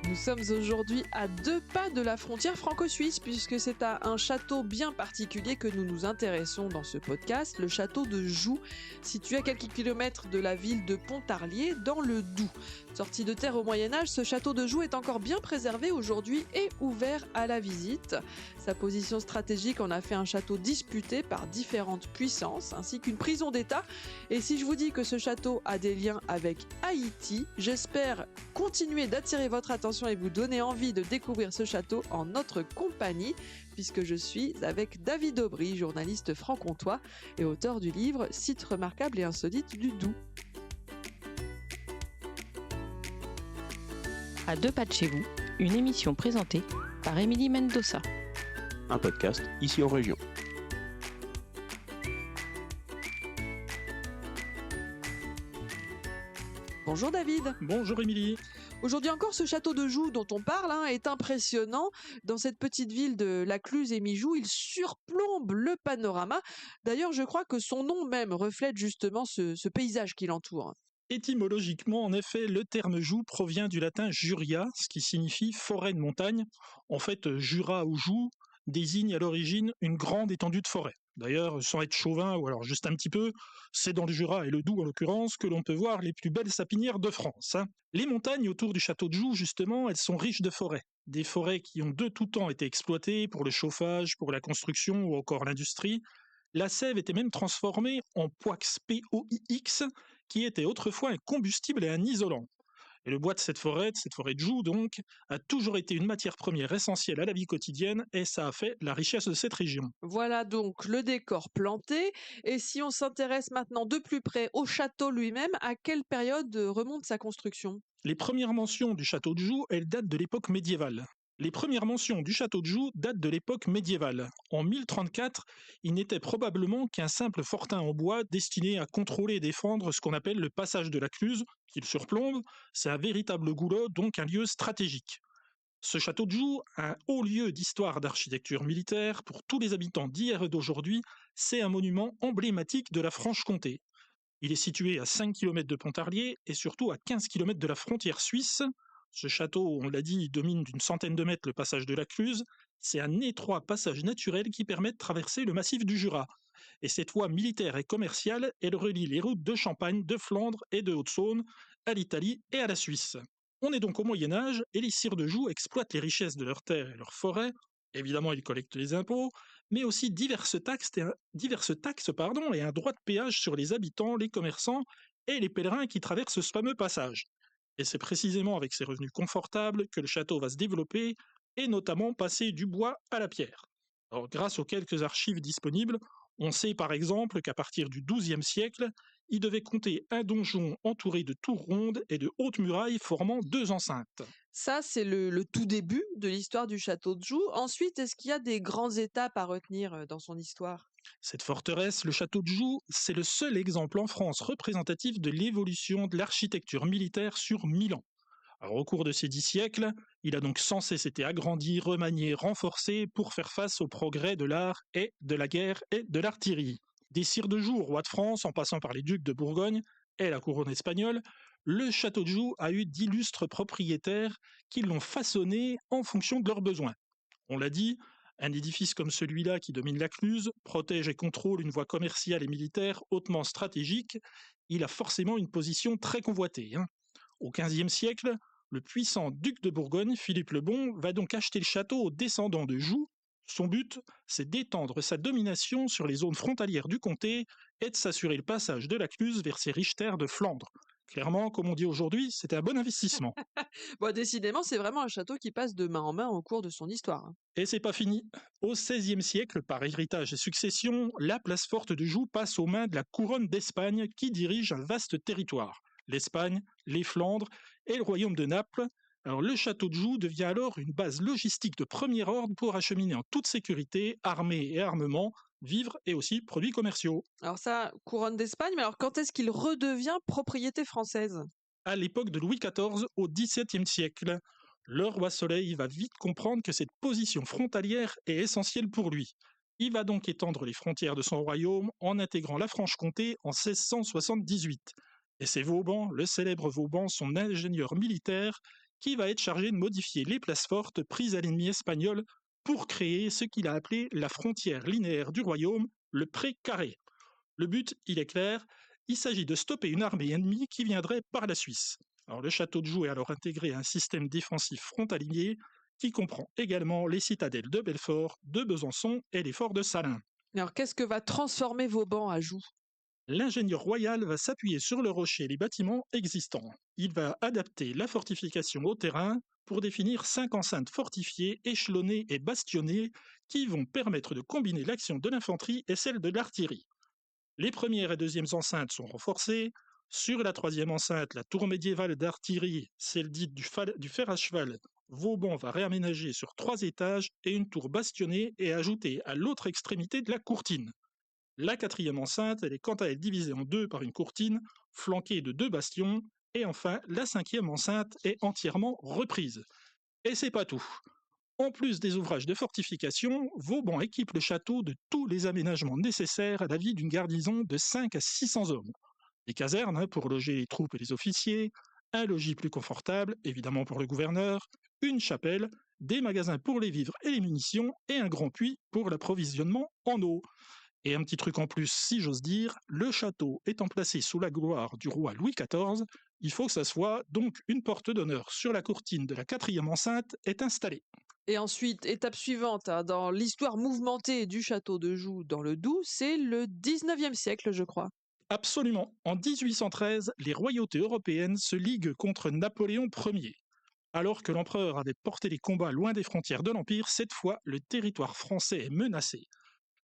Nous sommes aujourd'hui à 2 pas de la frontière franco-suisse puisque c'est à un château bien particulier que nous nous intéressons dans ce podcast, le château de Joux, situé à quelques kilomètres de la ville de Pontarlier dans le Doubs. Sorti de terre au Moyen-Âge, ce château de Joux est encore bien préservé aujourd'hui et ouvert à la visite. Sa position stratégique en a fait un château disputé par différentes puissances ainsi qu'une prison d'État. Et si je vous dis que ce château a des liens avec Haïti, j'espère continuer d'attirer votre attention et vous donner envie de découvrir ce château en notre compagnie, puisque je suis avec David Aubry, journaliste franc-comtois et auteur du livre « Sites remarquables et insolites du Doubs ». À 2 pas de chez vous, une émission présentée par Émilie Mendoza. Un podcast ici en région. Bonjour David. Bonjour Émilie. Aujourd'hui encore, ce château de Joux dont on parle est impressionnant. Dans cette petite ville de Lacluse et Mijoux, il surplombe le panorama. D'ailleurs, je crois que son nom même reflète justement ce paysage qui l'entoure. Étymologiquement, en effet, le terme Joux provient du latin juria, ce qui signifie forêt de montagne. En fait, Jura ou Joux désigne à l'origine une grande étendue de forêt. D'ailleurs, sans être chauvin, ou alors juste un petit peu, c'est dans le Jura et le Doubs en l'occurrence que l'on peut voir les plus belles sapinières de France. Les montagnes autour du château de Joux, justement, elles sont riches de forêts. Des forêts qui ont de tout temps été exploitées pour le chauffage, pour la construction ou encore l'industrie. La sève était même transformée en POIX, POIX, qui était autrefois un combustible et un isolant. Et le bois de cette forêt de Joux donc, a toujours été une matière première essentielle à la vie quotidienne et ça a fait la richesse de cette région. Voilà donc le décor planté. Et si on s'intéresse maintenant de plus près au château lui-même, à quelle période remonte sa construction ? Les premières mentions du château de Joux, elles datent de l'époque médiévale. En 1034, il n'était probablement qu'un simple fortin en bois destiné à contrôler et défendre ce qu'on appelle le passage de la Cluse, qu'il surplombe. C'est un véritable goulot, donc un lieu stratégique. Ce château de Joux, un haut lieu d'histoire d'architecture militaire, pour tous les habitants d'hier et d'aujourd'hui, c'est un monument emblématique de la Franche-Comté. Il est situé à 5 km de Pontarlier et surtout à 15 km de la frontière suisse. Ce château, on l'a dit, domine d'une centaine de mètres le passage de la Cluse. C'est un étroit passage naturel qui permet de traverser le massif du Jura. Et cette voie militaire et commerciale, elle relie les routes de Champagne, de Flandre et de Haute-Saône à l'Italie et à la Suisse. On est donc au Moyen-Âge et les sires de Joux exploitent les richesses de leurs terres et leurs forêts. Évidemment, ils collectent les impôts, mais aussi diverses taxes et un droit de péage sur les habitants, les commerçants et les pèlerins qui traversent ce fameux passage. Et c'est précisément avec ces revenus confortables que le château va se développer et notamment passer du bois à la pierre. Alors, grâce aux quelques archives disponibles, on sait par exemple qu'à partir du XIIe siècle, il devait compter un donjon entouré de tours rondes et de hautes murailles formant 2 enceintes. Ça, c'est le tout début de l'histoire du château de Joux. Ensuite, est-ce qu'il y a des grandes étapes à retenir dans son histoire ? Cette forteresse, le château de Joux, c'est le seul exemple en France représentatif de l'évolution de l'architecture militaire sur 1000 ans. Alors, au cours de ces 10 siècles, il a donc sans cesse été agrandi, remanié, renforcé pour faire face aux progrès de l'art et de la guerre et de l'artillerie. Des sires de Joux, rois de France, en passant par les ducs de Bourgogne et la couronne espagnole, le château de Joux a eu d'illustres propriétaires qui l'ont façonné en fonction de leurs besoins. On l'a dit, un édifice comme celui-là qui domine la Cluse protège et contrôle une voie commerciale et militaire hautement stratégique. Il a forcément une position très convoitée. Au XVe siècle, le puissant duc de Bourgogne, Philippe le Bon, va donc acheter le château aux descendants de Joux. Son but, c'est d'étendre sa domination sur les zones frontalières du comté et de s'assurer le passage de la Cluse vers ses riches terres de Flandre. Clairement, comme on dit aujourd'hui, c'était un bon investissement. Bon, décidément, c'est vraiment un château qui passe de main en main au cours de son histoire. Et c'est pas fini. Au XVIe siècle, par héritage et succession, la place forte de Joux passe aux mains de la couronne d'Espagne qui dirige un vaste territoire. L'Espagne, les Flandres et le royaume de Naples. Alors le château de Joux devient alors une base logistique de premier ordre pour acheminer en toute sécurité armées et armements, vivres et aussi produits commerciaux. Alors ça, couronne d'Espagne, mais alors quand est-ce qu'il redevient propriété française ? À l'époque de Louis XIV, au XVIIe siècle, le roi Soleil va vite comprendre que cette position frontalière est essentielle pour lui. Il va donc étendre les frontières de son royaume en intégrant la Franche-Comté en 1678. Et c'est Vauban, le célèbre Vauban, son ingénieur militaire, qui va être chargé de modifier les places fortes prises à l'ennemi espagnol pour créer ce qu'il a appelé la frontière linéaire du royaume, le pré-carré. Le but, il est clair, il s'agit de stopper une armée ennemie qui viendrait par la Suisse. Alors, le château de Joux est alors intégré à un système défensif frontalier qui comprend également les citadelles de Belfort, de Besançon et les forts de Salins. Alors, qu'est-ce que va transformer Vauban à Joux? L'ingénieur royal va s'appuyer sur le rocher et les bâtiments existants. Il va adapter la fortification au terrain pour définir 5 enceintes fortifiées, échelonnées et bastionnées qui vont permettre de combiner l'action de l'infanterie et celle de l'artillerie. Les premières et deuxièmes enceintes sont renforcées. Sur la troisième enceinte, la tour médiévale d'artillerie, celle dite du fer à cheval, Vauban va réaménager sur 3 étages et une tour bastionnée et ajouter à l'autre extrémité de la courtine. La quatrième enceinte, elle est quant à elle divisée en 2 par une courtine, flanquée de 2 bastions, et enfin, la cinquième enceinte est entièrement reprise. Et c'est pas tout. En plus des ouvrages de fortification, Vauban équipe le château de tous les aménagements nécessaires à la vie d'une garnison de 5 à 600 hommes. Des casernes pour loger les troupes et les officiers, un logis plus confortable, évidemment pour le gouverneur, une chapelle, des magasins pour les vivres et les munitions, et un grand puits pour l'approvisionnement en eau. Et un petit truc en plus, si j'ose dire, le château étant placé sous la gloire du roi Louis XIV, il faut que ça soit, donc une porte d'honneur sur la courtine de la quatrième enceinte est installée. Et ensuite, étape suivante, dans l'histoire mouvementée du château de Joux dans le Doubs, c'est le 19e siècle, je crois. Absolument. En 1813, les royautés européennes se liguent contre Napoléon Ier. Alors que l'empereur avait porté les combats loin des frontières de l'Empire, cette fois, le territoire français est menacé.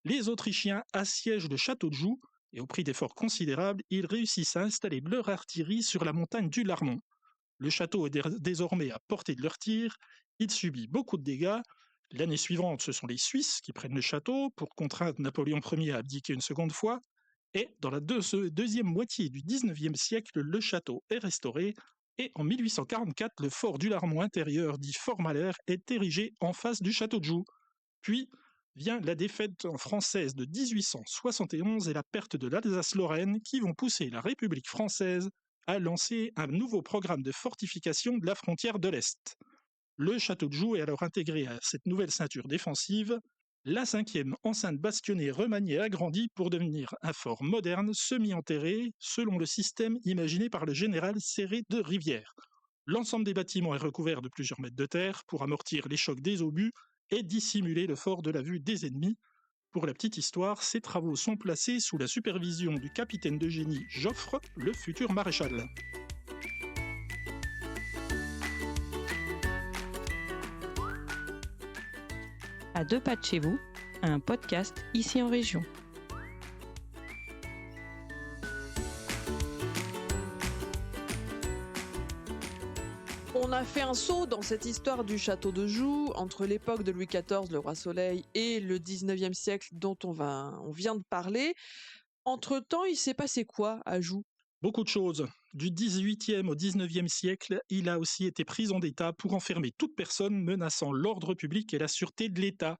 Les Autrichiens assiègent le château de Joux, et au prix d'efforts considérables, ils réussissent à installer leur artillerie sur la montagne du Larmont. Le château est désormais à portée de leur tir, il subit beaucoup de dégâts. L'année suivante, ce sont les Suisses qui prennent le château pour contraindre Napoléon Ier à abdiquer une seconde fois, et dans la deuxième moitié du XIXe siècle, le château est restauré, et en 1844, le fort du Larmont intérieur, dit Fort Malher, est érigé en face du château de Joux. Puis vient la défaite française de 1871 et la perte de l'Alsace-Lorraine qui vont pousser la République française à lancer un nouveau programme de fortification de la frontière de l'Est. Le château de Joux est alors intégré à cette nouvelle ceinture défensive, la 5e enceinte bastionnée remaniée et agrandie pour devenir un fort moderne semi-enterré selon le système imaginé par le général Céré de Rivière. L'ensemble des bâtiments est recouvert de plusieurs mètres de terre pour amortir les chocs des obus et dissimuler le fort de la vue des ennemis. Pour la petite histoire, ces travaux sont placés sous la supervision du capitaine de génie Joffre, le futur maréchal. À 2 pas de chez vous, un podcast ici en région. On a fait un saut dans cette histoire du château de Joux entre l'époque de Louis XIV, le roi Soleil, et le 19e siècle dont on vient de parler. Entre-temps, il s'est passé quoi à Joux? Beaucoup de choses. Du 18e au 19e siècle, il a aussi été prison d'État pour enfermer toute personne menaçant l'ordre public et la sûreté de l'État.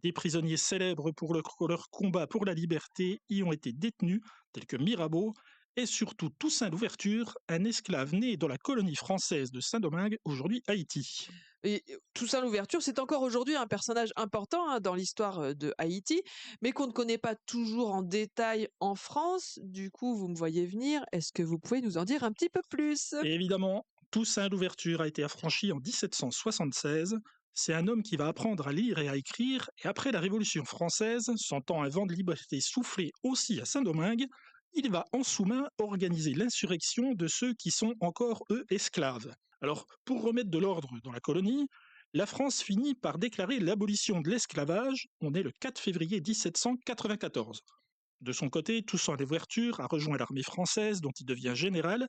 Des prisonniers célèbres pour leur combat pour la liberté y ont été détenus, tels que Mirabeau, et surtout Toussaint Louverture, un esclave né dans la colonie française de Saint-Domingue, aujourd'hui Haïti. Et Toussaint Louverture, c'est encore aujourd'hui un personnage important dans l'histoire de Haïti, mais qu'on ne connaît pas toujours en détail en France. Du coup, vous me voyez venir, est-ce que vous pouvez nous en dire un petit peu plus? Et évidemment, Toussaint Louverture a été affranchi en 1776. C'est un homme qui va apprendre à lire et à écrire, et après la Révolution française, sentant un vent de liberté souffler aussi à Saint-Domingue, il va en sous-main organiser l'insurrection de ceux qui sont encore, eux, esclaves. Alors, pour remettre de l'ordre dans la colonie, la France finit par déclarer l'abolition de l'esclavage, on est le 4 février 1794. De son côté, Toussaint Louverture a rejoint l'armée française dont il devient général,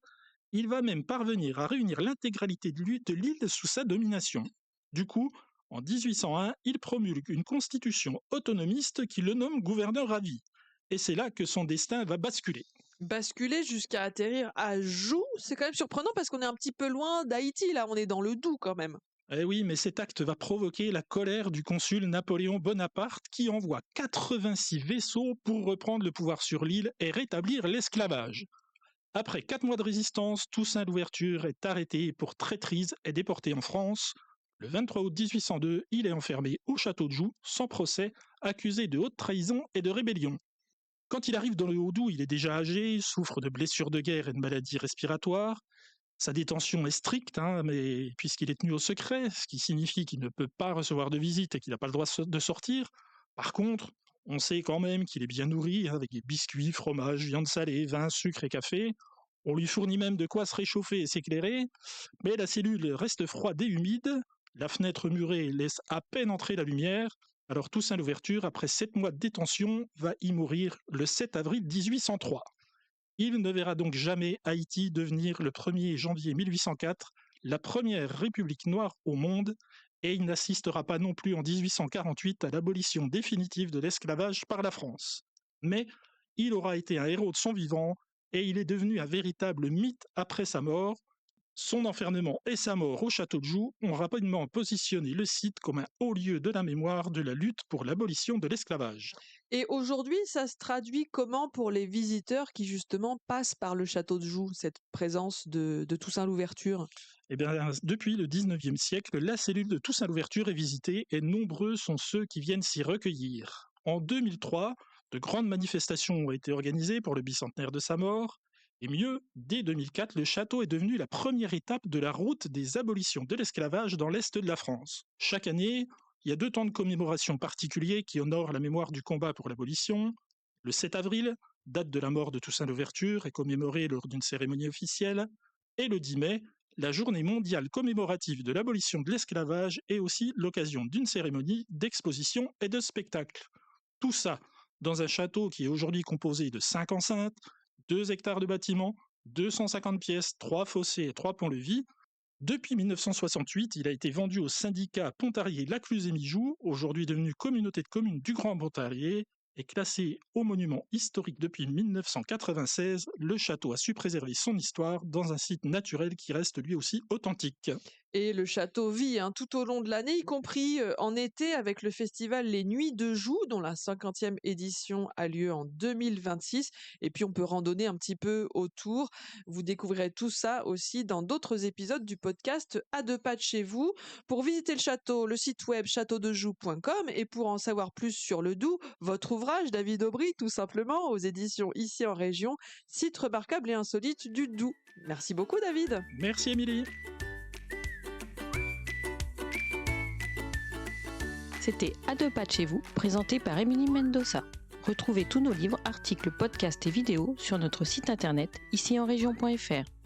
il va même parvenir à réunir l'intégralité de l'île sous sa domination. Du coup, en 1801, il promulgue une constitution autonomiste qui le nomme gouverneur à vie. Et c'est là que son destin va basculer. Basculer jusqu'à atterrir à Joux, c'est quand même surprenant parce qu'on est un petit peu loin d'Haïti, là, on est dans le Doubs quand même. Eh oui, mais cet acte va provoquer la colère du consul Napoléon Bonaparte qui envoie 86 vaisseaux pour reprendre le pouvoir sur l'île et rétablir l'esclavage. Après 4 mois de résistance, Toussaint Louverture est arrêté pour traîtrise et déporté en France. Le 23 août 1802, il est enfermé au château de Joux, sans procès, accusé de haute trahison et de rébellion. Quand il arrive dans le Haut-Doubs, il est déjà âgé, souffre de blessures de guerre et de maladies respiratoires. Sa détention est stricte, mais puisqu'il est tenu au secret, ce qui signifie qu'il ne peut pas recevoir de visite et qu'il n'a pas le droit de sortir. Par contre, on sait quand même qu'il est bien nourri, avec des biscuits, fromage, viande salée, vin, sucre et café. On lui fournit même de quoi se réchauffer et s'éclairer, mais la cellule reste froide et humide, la fenêtre murée laisse à peine entrer la lumière. Alors Toussaint Louverture, après 7 mois de détention, va y mourir le 7 avril 1803. Il ne verra donc jamais Haïti devenir le 1er janvier 1804 la première république noire au monde, et il n'assistera pas non plus en 1848 à l'abolition définitive de l'esclavage par la France. Mais il aura été un héros de son vivant, et il est devenu un véritable mythe après sa mort. Son enfermement et sa mort au château de Joux ont rapidement positionné le site comme un haut lieu de la mémoire de la lutte pour l'abolition de l'esclavage. Et aujourd'hui, ça se traduit comment pour les visiteurs qui justement passent par le château de Joux, cette présence de Toussaint Louverture? Eh bien, depuis le 19e siècle, la cellule de Toussaint Louverture est visitée et nombreux sont ceux qui viennent s'y recueillir. En 2003, de grandes manifestations ont été organisées pour le bicentenaire de sa mort. Et mieux, dès 2004, le château est devenu la première étape de la route des abolitions de l'esclavage dans l'Est de la France. Chaque année, il y a 2 temps de commémoration particuliers qui honorent la mémoire du combat pour l'abolition. Le 7 avril, date de la mort de Toussaint Louverture, est commémoré lors d'une cérémonie officielle. Et le 10 mai, la journée mondiale commémorative de l'abolition de l'esclavage est aussi l'occasion d'une cérémonie, d'exposition et de spectacle. Tout ça dans un château qui est aujourd'hui composé de 5 enceintes, 2 hectares de bâtiments, 250 pièces, 3 fossés et 3 ponts-levis. Depuis 1968, il a été vendu au syndicat Pontarlier-Lacluse-et-Mijoux, aujourd'hui devenu communauté de communes du Grand Pontarlier, et classé au monument historique depuis 1996. Le château a su préserver son histoire dans un site naturel qui reste lui aussi authentique. Et le château vit tout au long de l'année, y compris en été avec le festival Les Nuits de Joux, dont la 50e édition a lieu en 2026. Et puis on peut randonner un petit peu autour. Vous découvrirez tout ça aussi dans d'autres épisodes du podcast À 2 pas de chez vous. Pour visiter le château, le site web châteaudejoux.com, et pour en savoir plus sur le Doubs, votre ouvrage David Aubry, tout simplement, aux éditions Ici en Région, site remarquable et insolite du Doubs. Merci beaucoup David. Merci Émilie. C'était À 2 pas de chez vous, présenté par Émilie Mendoza. Retrouvez tous nos livres, articles, podcasts et vidéos sur notre site internet icienregion.fr.